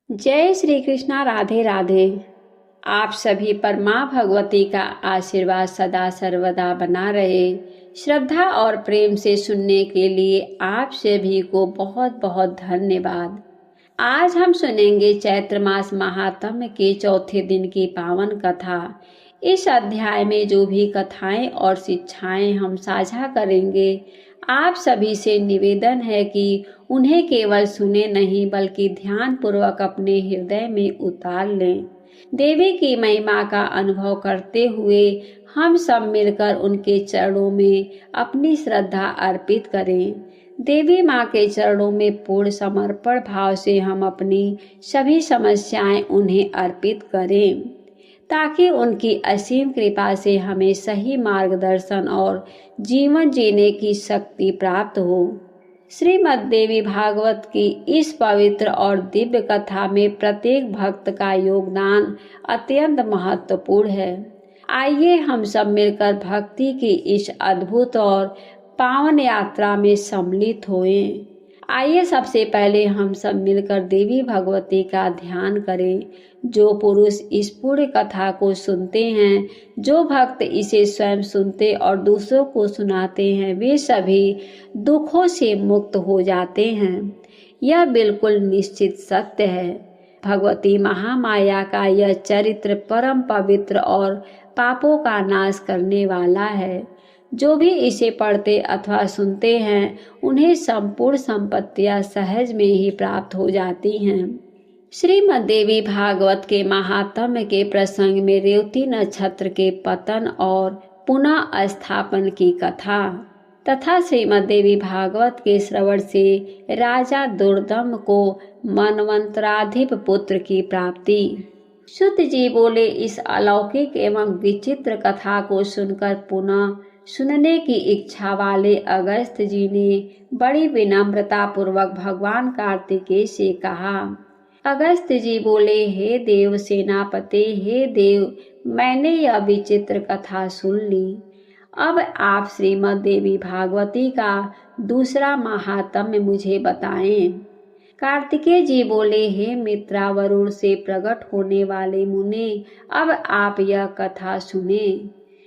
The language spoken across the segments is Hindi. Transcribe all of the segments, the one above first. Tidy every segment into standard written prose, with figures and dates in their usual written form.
जय श्री कृष्णा। राधे राधे। आप सभी पर माँ भगवती का आशीर्वाद सदा सर्वदा बना रहे। श्रद्धा और प्रेम से सुनने के लिए आप सभी को बहुत बहुत धन्यवाद। आज हम सुनेंगे चैत्र मास महात्म्य के चौथे दिन की पावन कथा। इस अध्याय में जो भी कथाएं और शिक्षाएं हम साझा करेंगे, आप सभी से निवेदन है कि उन्हें केवल सुने नहीं बल्कि ध्यान पूर्वक अपने हृदय में उतार लें। देवी की महिमा का अनुभव करते हुए हम सब मिलकर उनके चरणों में अपनी श्रद्धा अर्पित करें। देवी माँ के चरणों में पूर्ण समर्पण भाव से हम अपनी सभी समस्याएं उन्हें अर्पित करें, ताकि उनकी असीम कृपा से हमें सही मार्गदर्शन और जीवन जीने की शक्ति प्राप्त हो। श्रीमद् देवी भागवत की इस पवित्र और दिव्य कथा में प्रत्येक भक्त का योगदान अत्यंत महत्वपूर्ण है। आइए हम सब मिलकर भक्ति की इस अद्भुत और पावन यात्रा में सम्मिलित होएं। आइए सबसे पहले हम सब मिलकर देवी भगवती का ध्यान करें। जो पुरुष इस पूर्ण कथा को सुनते हैं, जो भक्त इसे स्वयं सुनते और दूसरों को सुनाते हैं, वे सभी दुखों से मुक्त हो जाते हैं। यह बिल्कुल निश्चित सत्य है। भगवती महामाया का यह चरित्र परम पवित्र और पापों का नाश करने वाला है। जो भी इसे पढ़ते अथवा सुनते हैं, उन्हें संपूर्ण संपत्तियां सहज में ही प्राप्त हो जाती हैं। श्रीमद् देवी भागवत के महात्म्य के प्रसंग में रेवती नक्षत्र के पतन और पुनः स्थापन की कथा तथा श्रीमद् देवी भागवत के श्रवण से राजा दुर्दम को मनवंतराधिप पुत्र की प्राप्ति। शुद्ध जी बोले, इस अलौकिक एवं विचित्र कथा को सुनकर पुनः सुनने की इच्छा वाले अगस्त्य जी ने बड़ी विनम्रता पूर्वक भगवान कार्तिकेय से कहा। अगस्त्य जी बोले, हे देव सेनापति, हे देव, मैंने यह विचित्र कथा सुन ली। अब आप श्रीमद् देवी भागवती का दूसरा महात्म्य मुझे बताएं। कार्तिकेय जी बोले, हे मित्रा, वरुण से प्रकट होने वाले मुने, अब आप यह कथा सुने,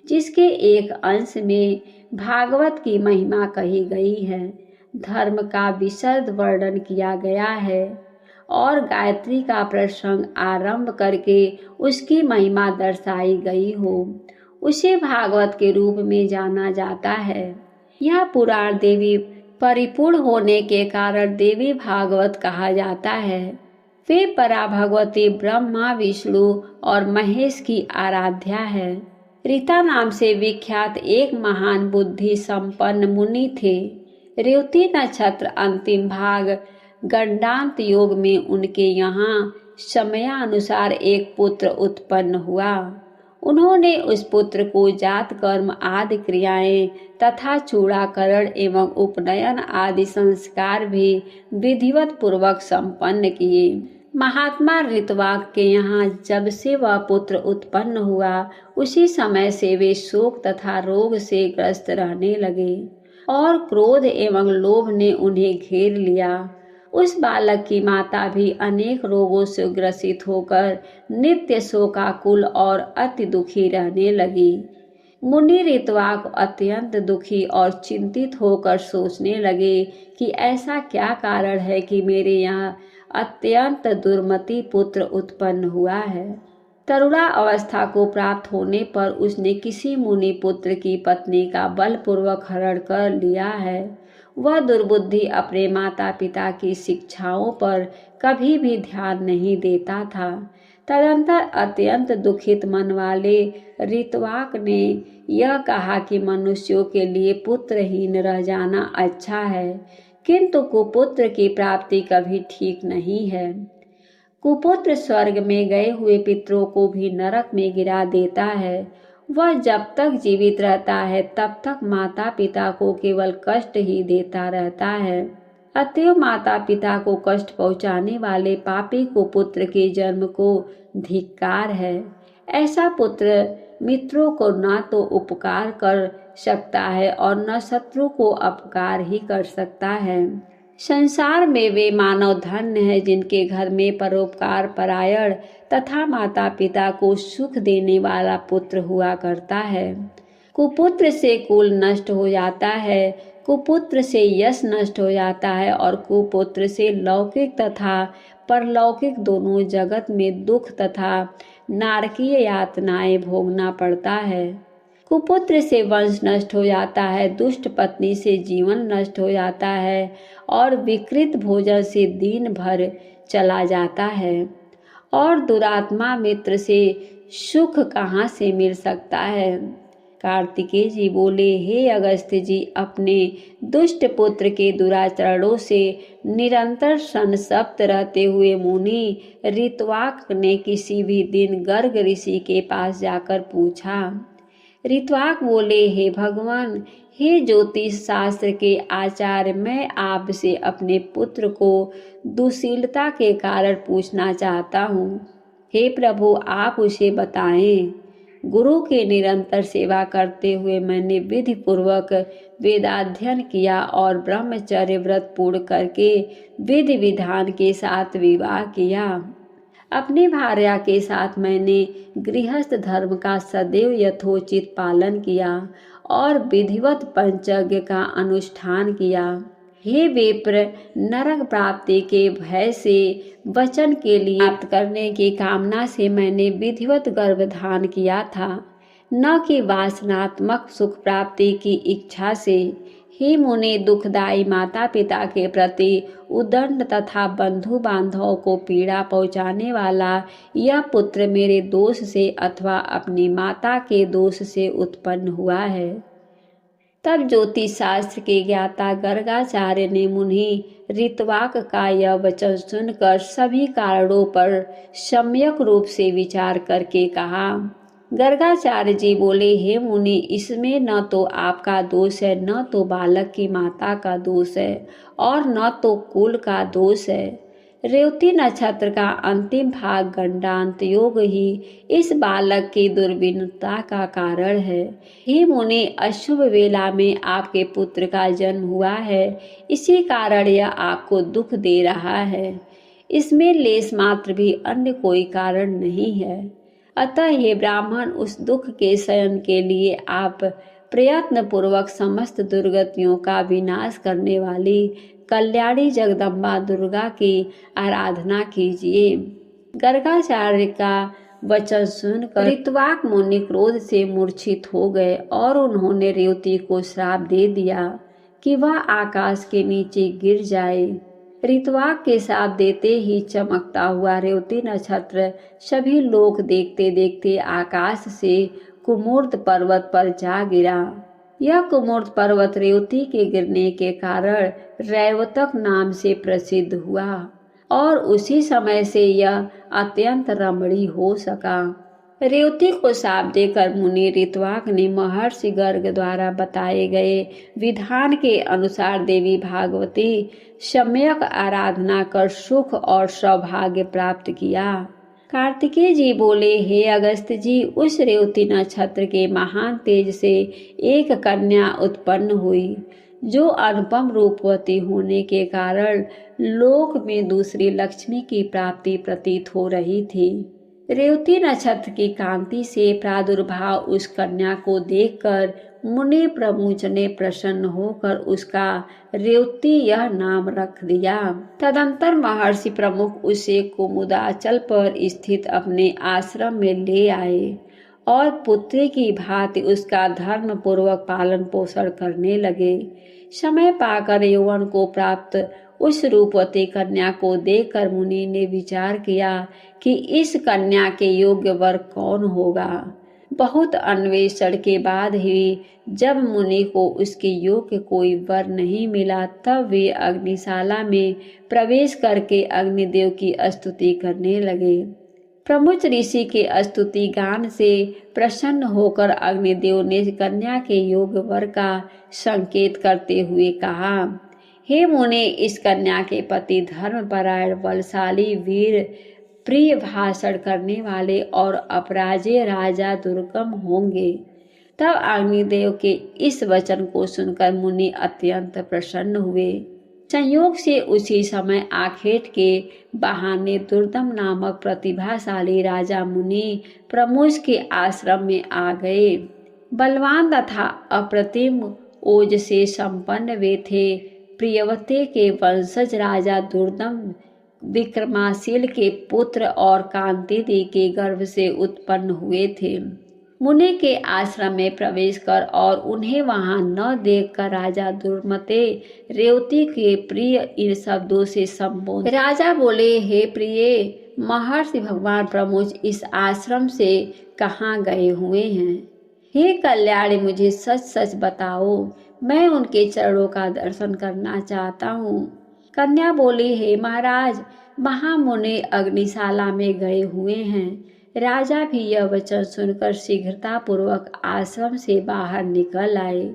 जिसके एक अंश में भागवत की महिमा कही गई है, धर्म का विशद वर्णन किया गया है और गायत्री का प्रसंग आरंभ करके उसकी महिमा दर्शाई गई हो, उसे भागवत के रूप में जाना जाता है। यह पुराण देवी परिपूर्ण होने के कारण देवी भागवत कहा जाता है। वे परा भगवती ब्रह्मा, विष्णु और महेश की आराध्या है। रीता नाम से विख्यात एक महान बुद्धि संपन्न मुनि थे। रेवती नक्षत्र अंतिम भाग गंडांत योग में उनके यहाँ समयानुसार एक पुत्र उत्पन्न हुआ। उन्होंने उस पुत्र को जात कर्म आदि क्रियाएं तथा चूड़ाकरण एवं उपनयन आदि संस्कार भी विधिवत पूर्वक संपन्न किए। महात्मा ऋतवाक के यहाँ जब से वह पुत्र उत्पन्न हुआ, उसी समय से वे शोक तथा रोग से ग्रस्त रहने लगे और क्रोध एवं लोभ ने उन्हें घेर लिया। उस बालक की माता भी अनेक रोगों से ग्रसित होकर नित्य शोकाकुल और अति दुखी रहने लगी। मुनि ऋतवाक अत्यंत दुखी और चिंतित होकर सोचने लगे कि ऐसा क्या कारण है कि मेरे यहाँ अत्यंत दुर्मति पुत्र उत्पन्न हुआ है। तरुणा अवस्था को प्राप्त होने पर उसने किसी मुनि पुत्र की पत्नी का बलपूर्वक हरण कर लिया है। वह दुर्बुद्धि अपने माता पिता की शिक्षाओं पर कभी भी ध्यान नहीं देता था। तदंतर अत्यंत दुखित मन वाले ऋतवाक ने यह कहा कि मनुष्यों के लिए पुत्रहीन रह जाना अच्छा है, किंतु कुपुत्र की प्राप्ति कभी ठीक नहीं है। कुपुत्र स्वर्ग में गए हुए पितरों को भी नरक में गिरा देता है। वह जब तक जीवित रहता है तब तक माता पिता को केवल कष्ट ही देता रहता है। अतएव माता पिता को कष्ट पहुँचाने वाले पापी कुपुत्र के जन्म को धिक्कार है। ऐसा पुत्र मित्रों को न तो उपकार कर सकता है और न शत्रु को अपकार ही कर सकता है। संसार में वे मानव धन्य है जिनके घर में परोपकार परायण तथा माता पिता को सुख देने वाला पुत्र हुआ करता है। कुपुत्र से कुल नष्ट हो जाता है, कुपुत्र से यश नष्ट हो जाता है और कुपुत्र से लौकिक तथा परलौकिक दोनों जगत में दुख तथा नारकीय यातनाएं भोगना पड़ता है। कुपुत्र से वंश नष्ट हो जाता है, दुष्ट पत्नी से जीवन नष्ट हो जाता है और विकृत भोजन से दिन भर चला जाता है। और दुरात्मा मित्र से सुख कहाँ से मिल सकता है। कार्तिकेय जी बोले, हे अगस्त्य जी, अपने दुष्ट पुत्र के दुराचरणों से निरंतर संसप्त रहते हुए मुनि ऋत्वाक ने किसी भी दिन गर्ग ऋषि के पास जाकर पूछा। ऋत्वाक बोले, हे भगवान, हे ज्योतिष शास्त्र के आचार्य, मैं आपसे अपने पुत्र को दुशीलता के कारण पूछना चाहता हूँ। हे प्रभु, आप उसे बताएं। गुरु के निरंतर सेवा करते हुए मैंने विधि पूर्वक वेदाध्ययन किया और ब्रह्मचर्य व्रत पूर्ण करके विधि विधान के साथ विवाह किया। अपनी भार्या के साथ मैंने गृहस्थ धर्म का सदैव यथोचित पालन किया और विधिवत पंचयज्ञ का अनुष्ठान किया। हे विप्र, नरक प्राप्ति के भय से वचन के लिए प्राप्त करने की कामना से मैंने विधिवत गर्भधान किया था, न कि वासनात्मक सुख प्राप्ति की इच्छा से। हे मुनि, दुखदायी माता पिता के प्रति उदंड तथा बंधु बांधवों को पीड़ा पहुँचाने वाला यह पुत्र मेरे दोष से अथवा अपनी माता के दोष से उत्पन्न हुआ है। तब ज्योतिष शास्त्र के ज्ञाता गर्गाचार्य ने मुनि ऋत्वाक का यह वचन सुनकर सभी कारणों पर सम्यक रूप से विचार करके कहा। गर्गाचार्य जी बोले, हे मुनि, इसमें न तो आपका दोष है, न तो बालक की माता का दोष है और न तो कुल का दोष है। रेवती नक्षत्र का अंतिम भाग गंडांत योग ही इस बालक की दुर्विनता का कारण है। हे मुनि, अशुभ वेला में आपके पुत्र का जन्म हुआ है, इसी कारण यह आपको दुख दे रहा है। इसमें लेस मात्र भी अन्य कोई कारण नहीं है। अतः ये ब्राह्मण, उस दुख के शयन के लिए आप प्रयत्न पूर्वक समस्त दुर्गतियों का विनाश करने वाली कल्याणी जगदम्बा दुर्गा की आराधना कीजिए। गर्गाचार्य का वचन सुनकर ऋत्वाक मुनि क्रोध से मूर्छित हो गए और उन्होंने रेवती को श्राप दे दिया कि वह आकाश के नीचे गिर जाए। ऋत्वाक के श्राप देते ही चमकता हुआ रेवती नक्षत्र सभी लोग देखते देखते आकाश से कुमुर्द पर्वत पर जा गिरा। यह कुमुर्द पर्वत रेवती के गिरने के कारण रैवतक नाम से प्रसिद्ध हुआ और उसी समय से यह अत्यंत रमणीय हो सका। रेवती को शाप देकर मुनि ऋत्वाक ने महर्षि गर्ग द्वारा बताए गए विधान के अनुसार देवी भागवती सम्यक आराधना कर सुख और सौभाग्य प्राप्त किया। कार्तिकेय जी बोले, हे अगस्त्य जी, उस रेवती नक्षत्र के महान तेज से एक कन्या उत्पन्न हुई जो अनुपम रूपवती होने के कारण लोक में दूसरी लक्ष्मी की प्राप्ति प्रतीत हो रही थी। रेवती नक्षत्र की कांति से प्रादुर्भाव उस कन्या को देखकर मुनि प्रमुच ने प्रसन्न होकर उसका रेवती यह नाम रख दिया। तदंतर महर्षि प्रमुख उसे कुमुदाचल पर स्थित अपने आश्रम में ले आए और पुत्री की भांति उसका धर्म पूर्वक पालन पोषण करने लगे। समय पाकर यौवन को प्राप्त उस रूपवती कन्या को देखकर मुनि ने विचार किया कि इस कन्या के योग्य वर कौन होगा। बहुत अन्वेषण के बाद ही जब मुनि को उसके योग्य कोई वर नहीं मिला, तब वे अग्निशाला में प्रवेश करके अग्निदेव की स्तुति करने लगे। प्रमुच ऋषि के स्तुति गान से प्रसन्न होकर अग्निदेव ने कन्या के योग वर का संकेत करते हुए कहा, हे मुने, इस कन्या के पति धर्मपरायण, बलशाली, वीर, प्रिय भाषण करने वाले और अपराजेय राजा दुर्गम होंगे। तब अग्निदेव के इस वचन को सुनकर मुनि अत्यंत प्रसन्न हुए। संयोग से उसी समय आखेट के बहाने दुर्दम नामक प्रतिभाशाली राजा मुनि प्रमोद के आश्रम में आ गए। बलवान तथा अप्रतिम ओज से संपन्न वे थे। प्रियवते के वंशज राजा दुर्दम विक्रमाशील के पुत्र और कांति के गर्भ से उत्पन्न हुए थे। मुनि के आश्रम में प्रवेश कर और उन्हें वहां न देखकर राजा दुर्मते रेवती के प्रिय इन शब्दों से संबोधित। राजा बोले, हे प्रिय, महर्षि भगवान प्रमोद इस आश्रम से कहाँ गए हुए हैं? हे कल्याणी, मुझे सच सच बताओ, मैं उनके चरणों का दर्शन करना चाहता हूँ। कन्या बोली, हे महाराज, महामुनि अग्निशाला में गए हुए हैं। राजा भी यह वचन सुनकर शीघ्रता पूर्वक आश्रम से बाहर निकल आए।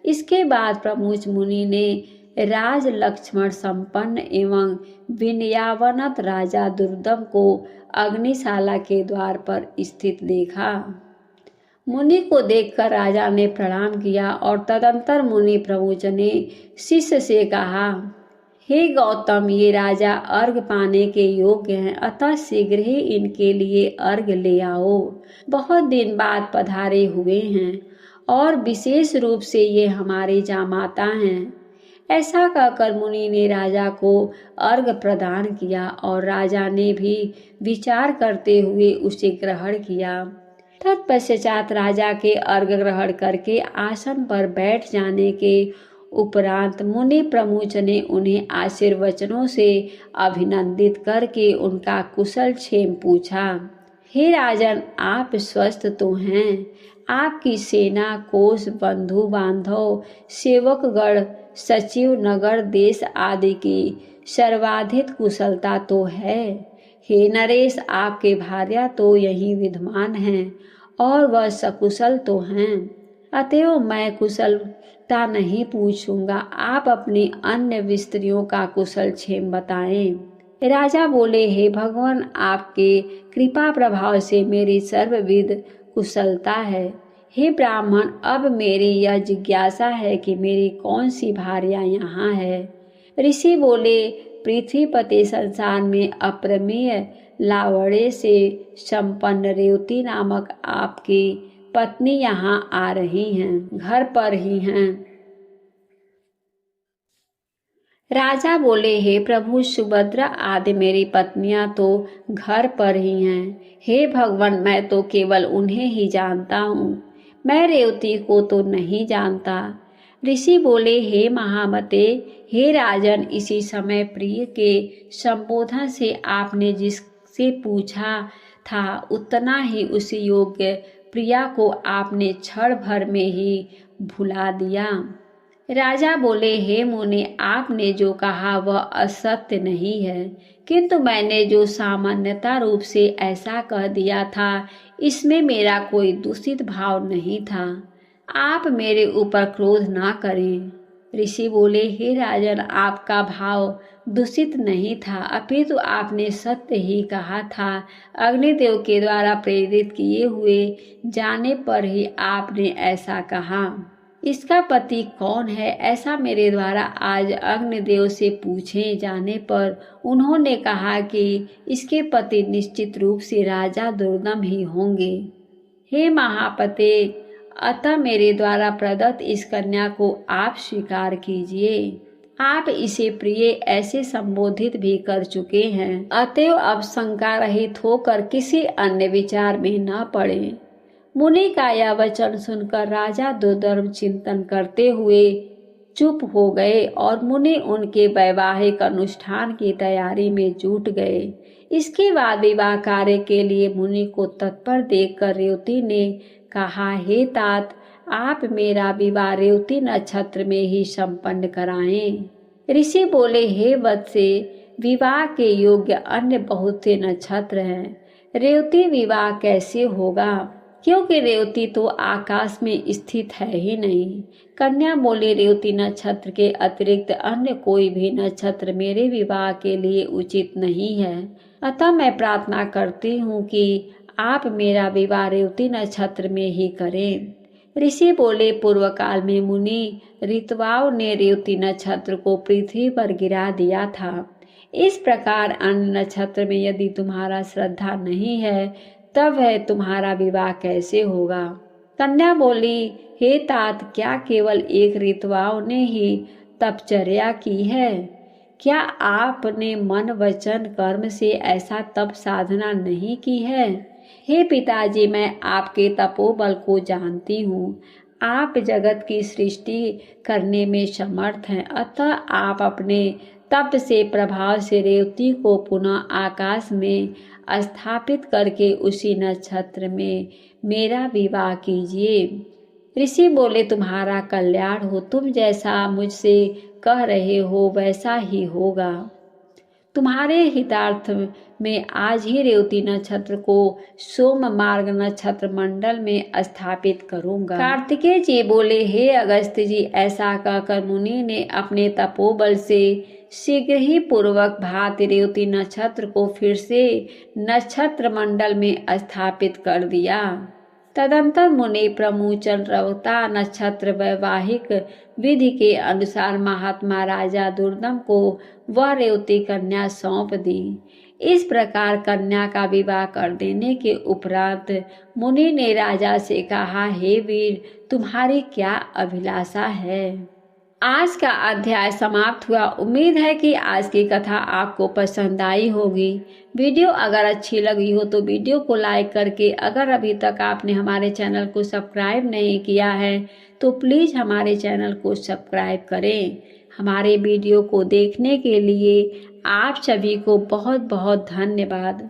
इसके बाद प्रमुख मुनि ने राज लक्ष्मण संपन्न एवं विनयावनत राजा दुर्दम को अग्निशाला के द्वार पर स्थित देखा। मुनि को देखकर राजा ने प्रणाम किया और तदंतर मुनि प्रमुख ने शिष्य से कहा, हे गौतम, ये राजा अर्घ पाने के योग्य हैं, अतः शीघ्र ही इनके लिए अर्घ ले आओ। बहुत दिन बाद पधारे हुए हैं और विशेष रूप से ये हमारे जामाता हैं। ऐसा कहकर मुनि ने राजा को अर्घ प्रदान किया और राजा ने भी विचार करते हुए उसे ग्रहण किया। तत्पश्चात राजा के अर्घ ग्रहण करके आसन पर बैठ जाने के उपरांत मुनि प्रमुख ने उन्हें आशीर्वचनों से अभिनंदित करके उनका कुशल क्षेम पूछा। हे राजन, आप स्वस्थ तो हैं? आपकी सेना, कोष, बंधु बांधव, सेवकगण, सचिव, नगर, देश आदि की सर्वाधिक कुशलता तो है। हे नरेश, आपके भार्या तो यही विद्यमान हैं और वह सकुशल तो हैं। अतएव मैं कुशलता नहीं पूछूंगा, आप अपनी अन्य स्त्रियों का कुशल क्षेम बताएं। राजा बोले, हे भगवान, आपके कृपा प्रभाव से मेरी सर्वविध कुशलता है। हे ब्राह्मण, अब मेरी यह जिज्ञासा है कि मेरी कौन सी भार्या यहाँ है? ऋषि बोले, पृथ्वीपति संसार में अप्रमेय लावण्य से संपन्न रेवती नामक आपकी पत्नी यहाँ आ रही हैं, घर पर ही हैं। राजा बोले, हे प्रभु, सुभद्रा आदि मेरी पत्नियां तो घर पर ही हैं। हे भगवान, मैं तो केवल उन्हें ही जानता हूँ, मैं रेवती को तो नहीं जानता। ऋषि बोले, हे महामते, हे राजन, इसी समय प्रिय के संबोधन से आपने जिससे पूछा था उतना ही उस योग्य प्रिया को आपने क्षण भर में ही भुला दिया। राजा बोले, हे मुनि, आपने जो कहा वह असत्य नहीं है, किंतु मैंने जो सामान्यता रूप से ऐसा कह दिया था इसमें मेरा कोई दूषित भाव नहीं था। आप मेरे ऊपर क्रोध ना करें। ऋषि बोले, हे राजन, आपका भाव दूषित नहीं था, अपितु आपने सत्य ही कहा था। अग्निदेव के द्वारा प्रेरित किए हुए जाने पर ही आपने ऐसा कहा। इसका पति कौन है, ऐसा मेरे द्वारा आज अग्निदेव से पूछे जाने पर उन्होंने कहा कि इसके पति निश्चित रूप से राजा दुर्दम ही होंगे। हे महापते, अतः मेरे द्वारा प्रदत्त इस कन्या को आप स्वीकार कीजिए। आप इसे प्रिय ऐसे संबोधित भी कर चुके हैं, अतएव अब शंका रहित होकर किसी अन्य विचार में न पड़े। मुनि का यह वचन सुनकर राजा दुर्दम चिंतन करते हुए चुप हो गए और मुनि उनके वैवाहिक अनुष्ठान की तैयारी में जुट गए। इसके बाद विवाह कार्य के लिए मुनि को तत्पर देखकर रेवती ने कहा, हे तात, आप मेरा विवाह रेवती नक्षत्र में ही संपन्न कराएं। ऋषि बोले, हे वत्से, विवाह के योग्य अन्य बहुत से नक्षत्र हैं, रेवती विवाह कैसे होगा, क्योंकि रेवती तो आकाश में स्थित है ही नहीं। कन्या बोली, रेवती नक्षत्र के अतिरिक्त अन्य कोई भी नक्षत्र मेरे विवाह के लिए उचित नहीं है, अतः मैं प्रार्थना करती हूँ कि आप मेरा विवाह रेवती नक्षत्र में ही करें। ऋषि बोले, पूर्व काल में मुनि ऋतवाओं ने रेवती नक्षत्र को पृथ्वी पर गिरा दिया था। इस प्रकार अन्य नक्षत्र में यदि तुम्हारा श्रद्धा नहीं है तब वह तुम्हारा विवाह कैसे होगा। कन्या बोली, हे तात, क्या केवल एक ऋतवाओं ने ही तपचर्या की है? क्या आपने मन वचन कर्म से ऐसा तप साधना नहीं की है? हे पिताजी, मैं आपके तपोबल को जानती हूँ। आप जगत की सृष्टि करने में समर्थ हैं, अतः आप अपने तप से प्रभाव से रेवती को पुनः आकाश में स्थापित करके उसी नक्षत्र में मेरा विवाह कीजिए। ऋषि बोले, तुम्हारा कल्याण हो, तुम जैसा मुझसे कह रहे हो वैसा ही होगा। तुम्हारे हितार्थ में आज ही रेवती नक्षत्र को सोम मार्ग नक्षत्र मंडल में स्थापित करूंगा। कार्तिकेय जी बोले, हे अगस्त्य जी, ऐसा कहकर मुनि ने अपने तपोबल से शीघ्र ही पूर्वक भांति रेवती नक्षत्र को फिर से नक्षत्र मंडल में स्थापित कर दिया। तदंतर मुनि प्रमुचन रवता नक्षत्र वैवाहिक विधि के अनुसार महात्मा राजा दुर्दम को वह रेवती कन्या सौंप दी। इस प्रकार कन्या का विवाह कर देने के उपरांत मुनि ने राजा से कहा, हे वीर, तुम्हारी क्या अभिलाषा है? आज का अध्याय समाप्त हुआ। उम्मीद है कि आज की कथा आपको पसंद आई होगी। वीडियो अगर अच्छी लगी हो तो वीडियो को लाइक करके, अगर अभी तक आपने हमारे चैनल को सब्सक्राइब नहीं किया है तो प्लीज़ हमारे चैनल को सब्सक्राइब करें। हमारे वीडियो को देखने के लिए आप सभी को बहुत बहुत धन्यवाद।